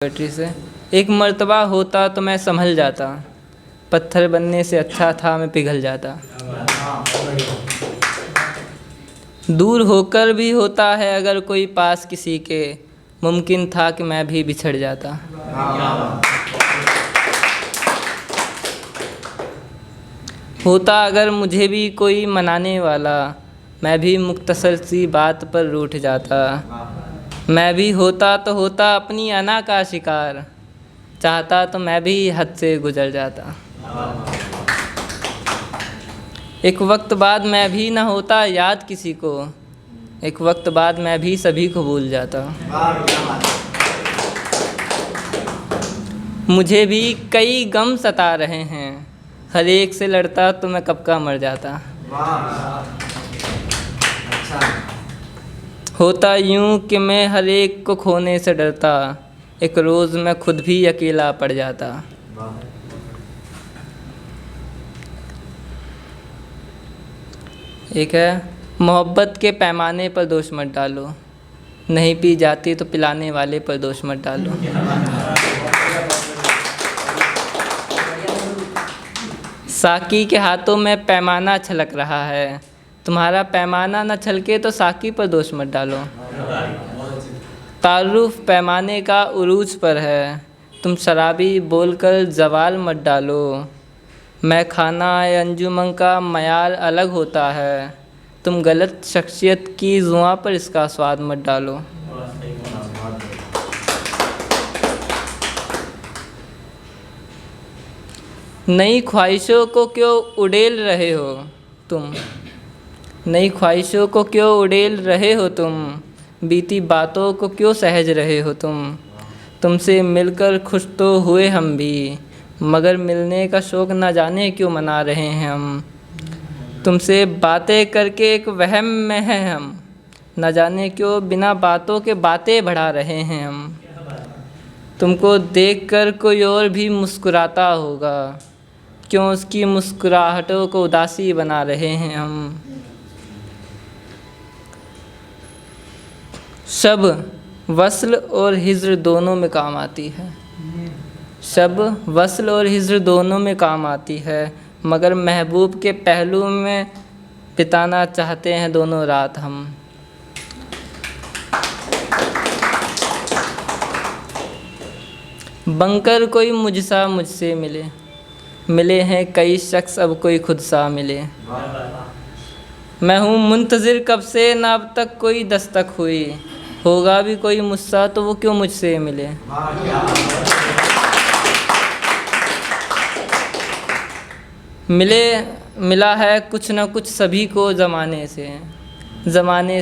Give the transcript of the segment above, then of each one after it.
Battery से। एक मर्तबा होता तो मैं संभल जाता, पत्थर बनने से अच्छा था मैं पिघल जाता। दूर होकर भी होता है अगर कोई पास किसी के, मुमकिन था कि मैं भी बिछड़ जाता। होता अगर मुझे भी कोई मनाने वाला, मैं भी मुख्तसर सी बात पर रूठ जाता। मैं भी होता तो होता अपनी अना का शिकार, चाहता तो मैं भी हद से गुजर जाता। एक वक्त बाद मैं भी न होता याद किसी को, एक वक्त बाद मैं भी सभी को भूल जाता। मुझे भी कई गम सता रहे हैं, हर एक से लड़ता तो मैं कब का मर जाता। होता यूं कि मैं हर एक को खोने से डरता, एक रोज़ मैं खुद भी अकेला पड़ जाता। एक है, मोहब्बत के पैमाने पर दोष मत डालो, नहीं पी जाती तो पिलाने वाले पर दोष मत डालो। साकी के हाथों में पैमाना छलक रहा है, तुम्हारा पैमाना न छलके तो साकी पर दोष मत डालो। तारुफ पैमाने का उरूज पर है, तुम शराबी बोलकर जवाल मत डालो। मैं खाना अंजुमन का मयाल अलग होता है, तुम गलत शख्सियत की जुआ पर इसका स्वाद मत डालो। नई ख्वाहिशों को क्यों उड़ेल रहे हो तुम, नई ख्वाहिशों को क्यों उड़ेल रहे हो तुम, बीती बातों को क्यों सहज रहे हो तुम। तुमसे मिलकर खुश तो हुए हम भी, मगर मिलने का शौक़ न जाने क्यों मना रहे हैं हम। तुमसे बातें करके एक वहम में हैं हम, न जाने क्यों बिना बातों के बातें बढ़ा रहे हैं हम। तुमको देखकर कोई और भी मुस्कुराता होगा, क्यों उसकी मुस्कुराहटों को उदासी बना रहे हैं हम। शब वस्ल और हिज्र दोनों में काम आती है, शब वस्ल और हिज्र दोनों में काम आती है, मगर महबूब के पहलू में बिताना चाहते हैं दोनों रात हम। बनकर कोई मुझसा मुझसे मिले, मिले हैं कई शख्स अब कोई खुद सा मिले। मैं हूँ मुंतज़िर कब से ना अब तक कोई दस्तक हुई, होगा भी कोई मुझसा तो वो क्यों मुझसे मिले। मिला है कुछ न कुछ सभी को ज़माने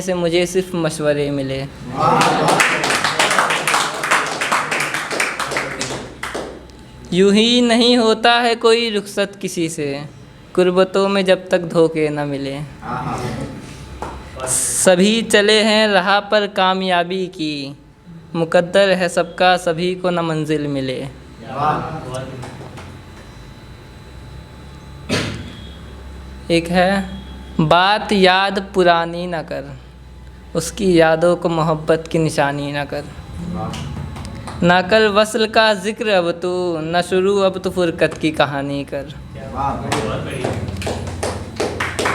से मुझे सिर्फ मशवरे मिले। यूं ही नहीं होता है कोई रुखसत किसी से, कुर्बतों में जब तक धोखे न मिले। सभी चले हैं राह पर कामयाबी की, मुकद्दर है सबका सभी को न मंजिल मिले। एक है, बात याद पुरानी न कर, उसकी यादों को मोहब्बत की निशानी न कर। ना कर वस्ल का जिक्र अब तू, न शुरू अब तो फुरकत की कहानी कर।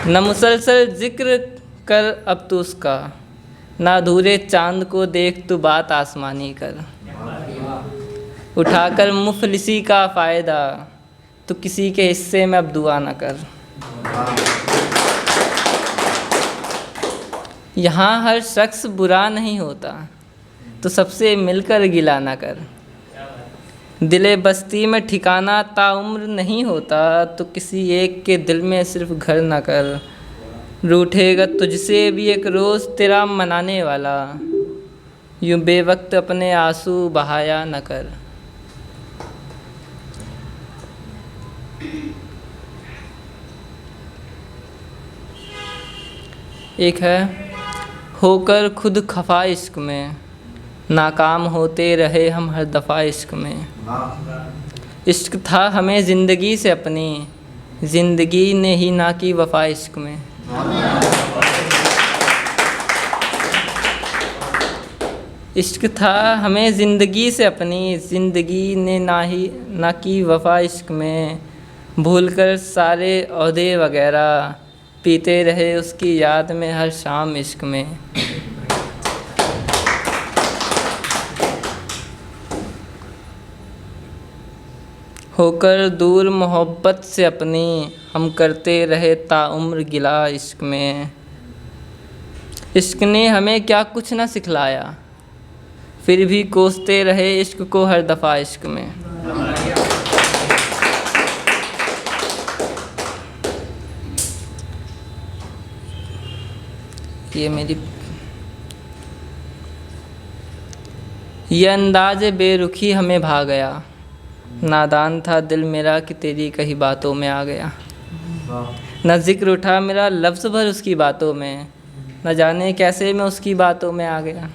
न मुसलसल जिक्र कर अब तू उसका, ना अधूरे चांद को देख तू बात आसमानी कर। उठाकर मुफलिसी का फ़ायदा, तो किसी के हिस्से में अब दुआ न कर। यहाँ हर शख्स बुरा नहीं होता, तो सबसे मिलकर गिला न कर। दिले बस्ती में ठिकाना ताउम्र नहीं होता, तो किसी एक के दिल में सिर्फ घर न कर। रूठेगा तुझसे भी एक रोज़ तेरा मनाने वाला, यूं बेवक्त अपने आंसू बहाया न कर। एक है, होकर खुद खफा इश्क में, नाकाम होते रहे हम हर दफ़ा इश्क में। इश्क था हमें ज़िंदगी से अपनी, ज़िंदगी ने ही ना की वफ़ा इश्क में। इश्क था हमें ज़िंदगी से अपनी, ज़िंदगी ने ना की वफ़ा इश्क में। भूल कर सारे ओहदे वगैरह, पीते रहे उसकी याद में हर शाम इश्क में। होकर दूर मोहब्बत से अपनी, हम करते रहे ताउम्र गिला इश्क में। इश्क ने हमें क्या कुछ ना सिखलाया, फिर भी कोसते रहे इश्क को हर दफ़ा इश्क में। ये अंदाज़ बेरुखी हमें भा गया, नादान था दिल मेरा कि तेरी कही बातों में आ गया। न जिक्र उठा मेरा लफ्ज़ भर उसकी बातों में, न जाने कैसे मैं उसकी बातों में आ गया।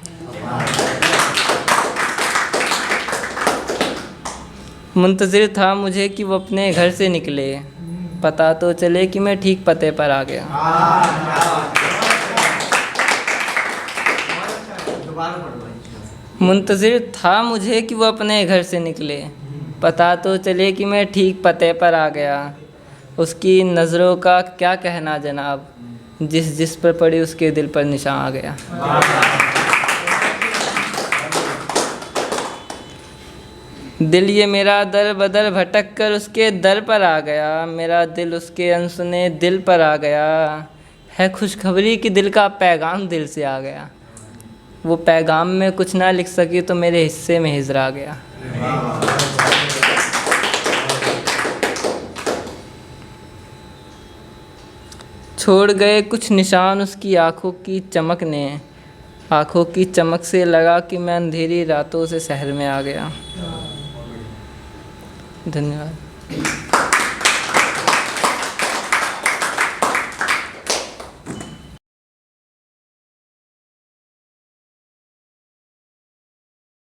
मुंतज़िर था मुझे कि वो अपने घर से निकले, पता तो चले कि मैं ठीक पते पर आ गया। मुंतज़िर था मुझे कि वो अपने घर से निकले, पता तो चले कि मैं ठीक पते पर आ गया। उसकी नज़रों का क्या कहना जनाब, जिस जिस पर पड़ी उसके दिल पर निशान आ गया। दिल ये मेरा दर बदर भटक कर उसके दर पर आ गया, मेरा दिल उसके अनसुने दिल पर आ गया। है खुशखबरी कि दिल का पैगाम दिल से आ गया, वो पैगाम में कुछ ना लिख सकी तो मेरे हिस्से में हिजर आ गया। छोड़ गए कुछ निशान उसकी आँखों की चमक ने, आँखों की चमक से लगा कि मैं अंधेरी रातों से शहर में आ गया। धन्यवाद।